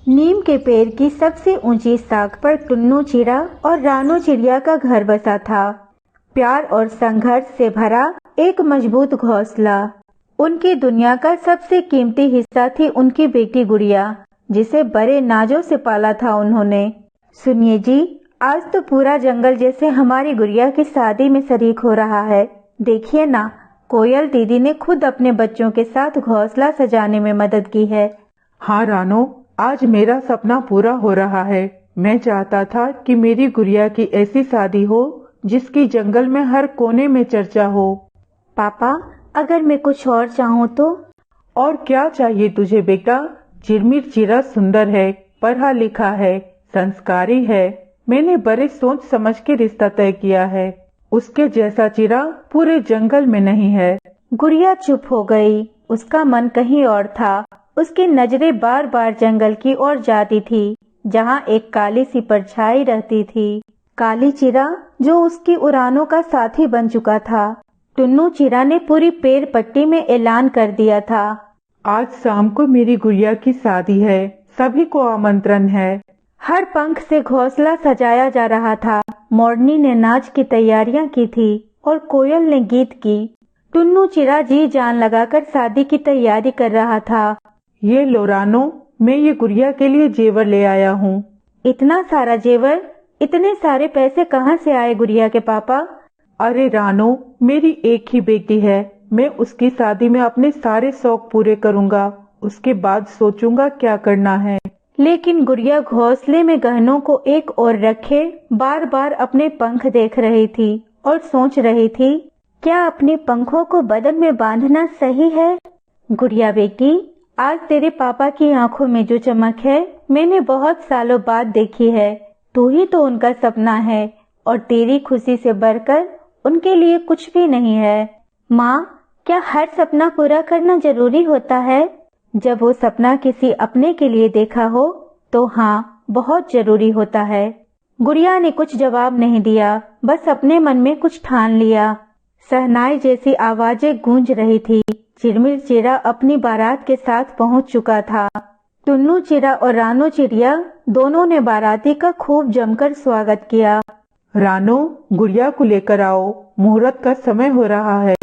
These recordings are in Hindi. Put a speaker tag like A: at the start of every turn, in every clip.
A: नीम के पेड़ की सबसे ऊंची शाख पर टुन्नू चिड़ा और रानू चिड़िया का घर बसा था। प्यार और संघर्ष से भरा एक मजबूत घोंसला। उनकी दुनिया का सबसे कीमती हिस्सा थी उनकी बेटी गुड़िया, जिसे बड़े नाजों से पाला था उन्होंने। सुनिए जी, आज तो पूरा जंगल जैसे हमारी गुड़िया की शादी में शरीक हो रहा है। देखिए ना, कोयल दीदी ने खुद अपने बच्चों के साथ घोंसला सजाने में मदद की है।
B: हाँ रानो, आज मेरा सपना पूरा हो रहा है। मैं चाहता था कि मेरी गुड़िया की ऐसी शादी हो जिसकी जंगल में हर कोने में चर्चा हो।
A: पापा, अगर मैं कुछ और चाहूँ तो?
B: और क्या चाहिए तुझे बेटा? चिरमिर चिरा सुंदर है, पढ़ा लिखा है, संस्कारी है। मैंने बड़े सोच समझ के रिश्ता तय किया है। उसके जैसा चिरा पूरे जंगल में नहीं है।
A: गुड़िया चुप हो गई। उसका मन कहीं और था। उसकी नजरें बार बार जंगल की ओर जाती थी, जहाँ एक काली सी परछाई रहती थी। काली चिरा जो उसकी उड़ानों का साथी बन चुका था। टुन्नू चिरा ने पूरी पेड़ पट्टी में ऐलान कर दिया था,
B: आज शाम को मेरी गुड़िया की शादी है, सभी को आमंत्रण है।
A: हर पंख से घोंसला सजाया जा रहा था। मोरनी ने नाच की तैयारियां की थी और कोयल ने गीत की। टुन्नू चिरा जी जान लगाकर शादी की तैयारी कर रहा था।
B: ये लो रानो, मैं ये गुड़िया के लिए जेवर ले आया हूँ।
A: इतना सारा जेवर? इतने सारे पैसे कहाँ से आए गुड़िया के पापा?
B: अरे रानो, मेरी एक ही बेटी है। मैं उसकी शादी में अपने सारे शौक पूरे करूँगा। उसके बाद सोचूंगा क्या करना है।
A: लेकिन गुड़िया घोंसले में गहनों को एक ओर रखे बार बार अपने पंख देख रही थी और सोच रही थी, क्या अपने पंखों को बदन में बांधना सही है? गुड़िया बेटी, आज तेरे पापा की आंखों में जो चमक है, मैंने बहुत सालों बाद देखी है। तू ही तो उनका सपना है और तेरी खुशी से बढ़कर उनके लिए कुछ भी नहीं है। माँ, क्या हर सपना पूरा करना जरूरी होता है? जब वो सपना किसी अपने के लिए देखा हो तो हाँ, बहुत जरूरी होता है। गुड़िया ने कुछ जवाब नहीं दिया, बस अपने मन में कुछ ठान लिया। शहनाई जैसी आवाजें गूंज रही थी। चिरमिर चिरा अपनी बारात के साथ पहुंच चुका था। टुन्नू चिरा और रानो चिड़िया दोनों ने बाराती का खूब जमकर स्वागत किया।
B: रानो, गुड़िया को लेकर आओ, मुहूर्त का समय हो रहा है।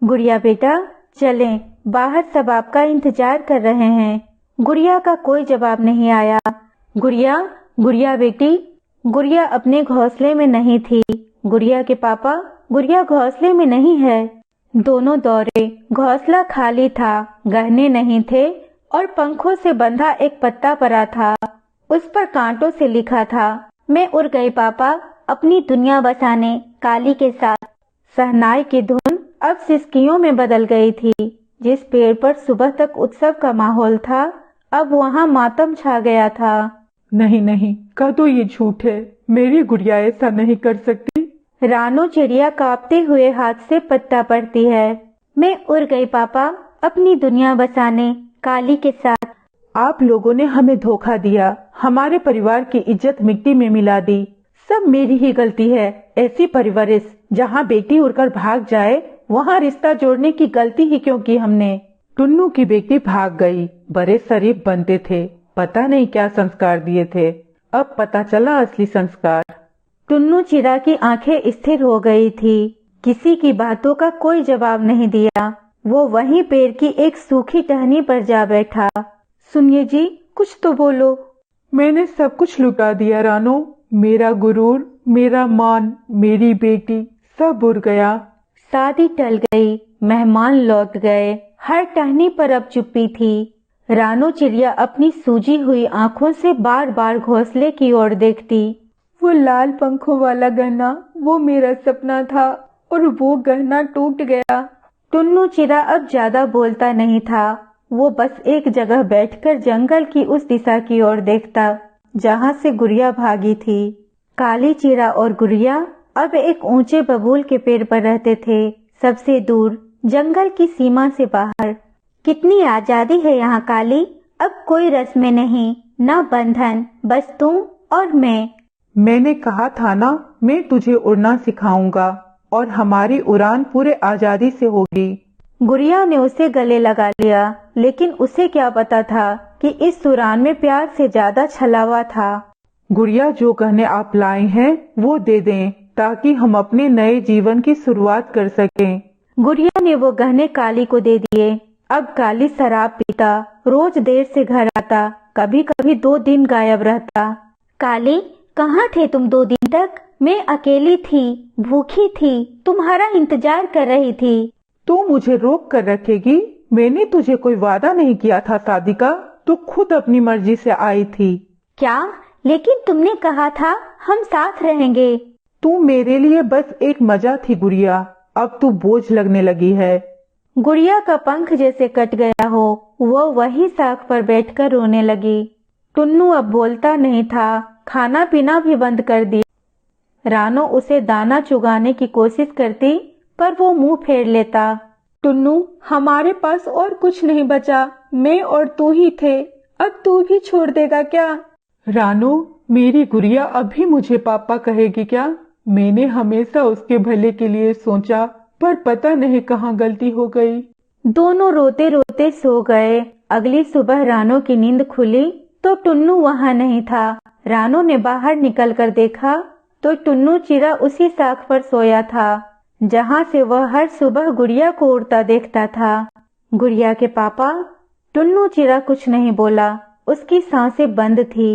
A: गुड़िया बेटा, चलें, बाहर सब आपका इंतजार कर रहे हैं। गुड़िया का कोई जवाब नहीं आया। गुड़िया, गुड़िया बेटी। गुड़िया अपने घोंसले में नहीं थी। गुड़िया के पापा, गुड़िया घोंसले में नहीं है। दोनों दौड़े। घोंसला खाली था, गहने नहीं थे और पंखों से बंधा एक पत्ता पड़ा था। उस पर कांटों से लिखा था, मैं उड़ गई पापा, अपनी दुनिया बसाने काली के साथ। शहनाई की धुन अब सिसकियों में बदल गई थी। जिस पेड़ पर सुबह तक उत्सव का माहौल था, अब वहाँ मातम छा गया था।
B: नहीं नहीं, कह दो ये झूठ है। मेरी गुड़िया ऐसा नहीं कर सकती।
A: रानो चिड़िया कांपते हुए हाथ से पत्ता पड़ती है। मैं उड़ गई पापा, अपनी दुनिया बसाने काली के साथ।
B: आप लोगों ने हमें धोखा दिया, हमारे परिवार की इज्जत मिट्टी में मिला दी। सब मेरी ही गलती है। ऐसी परवरिश जहाँ बेटी उड़कर भाग जाए, वहाँ रिश्ता जोड़ने की गलती ही क्यों की हमने? टुन्नू की बेटी भाग गई। बड़े शरीफ बनते थे, पता नहीं क्या संस्कार दिए थे। अब पता चला असली संस्कार।
A: टुन्नू चिड़ा की आंखें स्थिर हो गई थी। किसी की बातों का कोई जवाब नहीं दिया। वो वहीं पेड़ की एक सूखी टहनी पर जा बैठा। सुनिए जी, कुछ तो बोलो।
B: मैंने सब कुछ लुटा दिया रानो। मेरा गुरूर, मेरा मान, मेरी बेटी, सब उड़ गया।
A: शादी टल गई, मेहमान लौट गए। हर टहनी पर अब चुप्पी थी। रानो चिड़िया अपनी सूजी हुई आंखों से बार बार घोंसले की ओर देखती।
C: वो लाल पंखों वाला गहना, वो मेरा सपना था और वो गहना टूट गया।
A: टुन्नू चिड़ा अब ज्यादा बोलता नहीं था। वो बस एक जगह बैठकर जंगल की उस दिशा की ओर देखता जहाँ से गुड़िया भागी थी। काली चिड़ा और गुड़िया अब एक ऊंचे बबूल के पेड़ पर रहते थे, सबसे दूर, जंगल की सीमा से बाहर। कितनी आजादी है यहाँ काली, अब कोई रस्में नहीं, न बंधन, बस तुम और मैं।
B: मैंने कहा था ना, मैं तुझे उड़ना सिखाऊंगा और हमारी उड़ान पूरे आजादी से होगी।
A: गुड़िया ने उसे गले लगा लिया, लेकिन उसे क्या पता था कि इस सुरान में प्यार से ज्यादा छलावा था।
B: गुड़िया, जो गहने आप लाए हैं वो दे दें ताकि हम अपने नए जीवन की शुरुआत कर सकें।
A: गुड़िया ने वो गहने काली को दे दिए। अब काली शराब पीता, रोज देर से घर आता, कभी कभी 2 दिन गायब रहता। काली, कहाँ थे तुम 2 दिन तक? मैं अकेली थी, भूखी थी, तुम्हारा इंतजार कर रही थी।
B: तू मुझे रोक कर रखेगी? मैंने तुझे कोई वादा नहीं किया था शादी का, तू खुद अपनी मर्जी से आई थी।
A: क्या? लेकिन तुमने कहा था हम साथ रहेंगे।
B: तू मेरे लिए बस एक मजा थी गुड़िया, अब तू बोझ लगने लगी है।
A: गुड़िया का पंख जैसे कट गया हो, वो वही साख पर बैठकर रोने लगी। टुन्नू अब बोलता नहीं था, खाना पीना भी बंद कर दिया। रानो उसे दाना चुगाने की कोशिश करती, पर वो मुंह फेर लेता।
C: टुन्नू, हमारे पास और कुछ नहीं बचा, मैं और तू ही थे, अब तू भी छोड़ देगा क्या?
B: रानो, मेरी गुड़िया अभी मुझे पापा कहेगी क्या? मैंने हमेशा उसके भले के लिए सोचा, पर पता नहीं कहाँ गलती हो गई।
A: दोनों रोते रोते सो गए। अगली सुबह रानो की नींद खुली तो टुन्नू वहाँ नहीं था। रानो ने बाहर निकल कर देखा तो टुन्नू चिरा उसी साख पर सोया था जहाँ से वह हर सुबह गुड़िया को उड़ता देखता था। गुड़िया के पापा? टुन्नू चिरा कुछ नहीं बोला, उसकी सांसें बंद थी।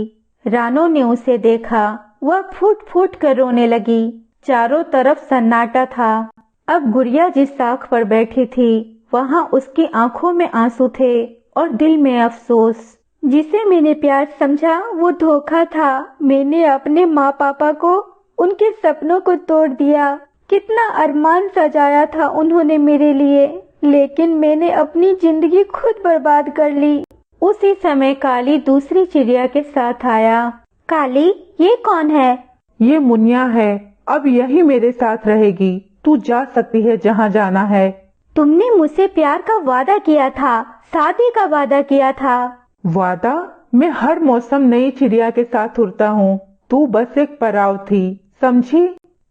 A: रानो ने उसे देखा, वह फूट फूट कर रोने लगी। चारों तरफ सन्नाटा था। अब गुड़िया जिस साख पर बैठी थी वहाँ उसकी आंखों में आंसू थे और दिल में अफसोस। जिसे मैंने प्यार समझा वो धोखा था। मैंने अपने माँ पापा को, उनके सपनों को तोड़ दिया। कितना अरमान सजाया था उन्होंने मेरे लिए, लेकिन मैंने अपनी जिंदगी खुद बर्बाद कर ली। उसी समय काली दूसरी चिड़िया के साथ आया। काली, ये कौन है?
B: ये मुनिया है, अब यही मेरे साथ रहेगी। तू जा सकती है जहाँ जाना है।
A: तुमने मुझसे प्यार का वादा किया था, शादी का वादा किया था।
B: वादा? मैं हर मौसम नई चिड़िया के साथ उड़ता हूँ, तू बस एक पराव थी, समझी?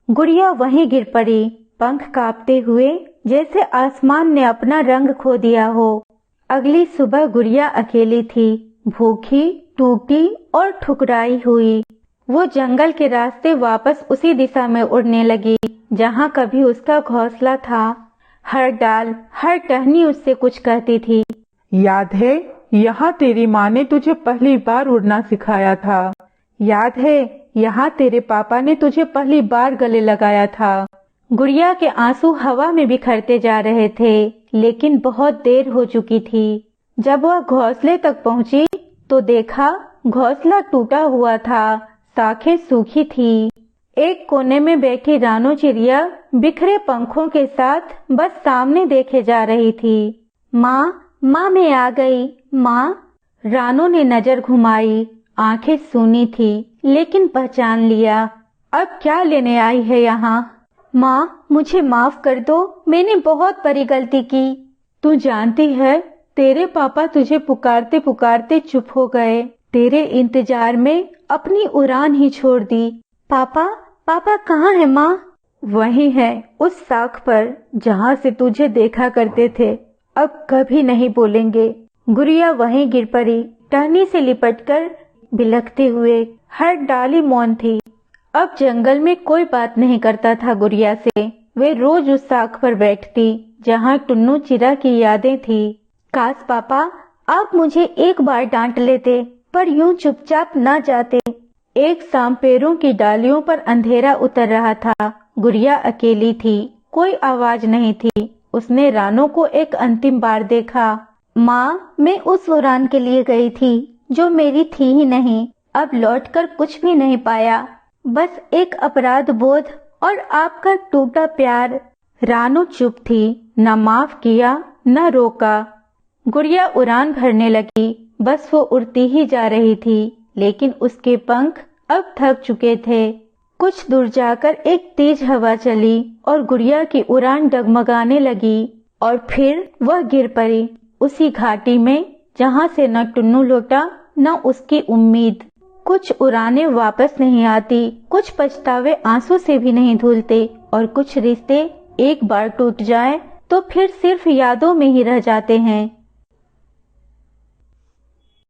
A: गुड़िया वहीं गिर पड़ी, पंख कांपते हुए, जैसे आसमान ने अपना रंग खो दिया हो। अगली सुबह गुड़िया अकेली थी, भूखी, टूटी और ठुकराई हुई। वो जंगल के रास्ते वापस उसी दिशा में उड़ने लगी जहाँ कभी उसका घोंसला था। हर डाल, हर टहनी उससे कुछ कहती थी।
B: याद है, यहाँ तेरी माँ ने तुझे पहली बार उड़ना सिखाया था। याद है, यहाँ तेरे पापा ने तुझे पहली बार गले लगाया था।
A: गुड़िया के आंसू हवा में बिखरते जा रहे थे, लेकिन बहुत देर हो चुकी थी। जब वह घोंसले तक पहुँची तो देखा घोंसला टूटा हुआ था, शाखें सूखी थी। एक कोने में बैठी रानो चिड़िया बिखरे पंखों के साथ बस सामने देखे जा रही थी। माँ, माँ मैं आ गई, माँ। रानो ने नजर घुमाई, आंखें सूनी थी, लेकिन पहचान लिया। अब क्या लेने आई है यहाँ? माँ, मुझे माफ कर दो, मैंने बहुत बड़ी गलती की। तू जानती है, तेरे पापा तुझे पुकारते पुकारते चुप हो गए। तेरे इंतजार में अपनी उड़ान ही छोड़ दी। पापा, पापा कहाँ है माँ? वही है, उस साख पर जहाँ से तुझे देखा करते थे। अब कभी नहीं बोलेंगे। गुड़िया वहीं गिर पड़ी, टहनी से लिपटकर बिलखते हुए। हर डाली मौन थी। अब जंगल में कोई बात नहीं करता था गुड़िया से। वे रोज उस साख पर बैठती जहाँ टुन्नू चिरा की यादें थी। काश पापा आप मुझे एक बार डांट लेते, पर यूं चुपचाप न जाते। एक शाम पेड़ों की डालियों पर अंधेरा उतर रहा था। गुड़िया अकेली थी, कोई आवाज नहीं थी। उसने रानो को एक अंतिम बार देखा। माँ, मैं उस उड़ान के लिए गई थी जो मेरी थी ही नहीं। अब लौटकर कुछ भी नहीं पाया, बस एक अपराध बोध और आपका टूटा प्यार। रानो चुप थी, न माफ किया न रोका। गुड़िया उड़ान भरने लगी, बस वो उड़ती ही जा रही थी, लेकिन उसके पंख अब थक चुके थे। कुछ दूर जाकर एक तेज हवा चली और गुड़िया की उड़ान डगमगाने लगी और फिर वह गिर पड़ी उसी घाटी में जहाँ से न टुन्नू लौटा न उसकी उम्मीद। कुछ उड़ानें वापस नहीं आती, कुछ पछतावे आंसू से भी नहीं धुलते और कुछ रिश्ते एक बार टूट जाए तो फिर सिर्फ यादों में ही रह जाते हैं।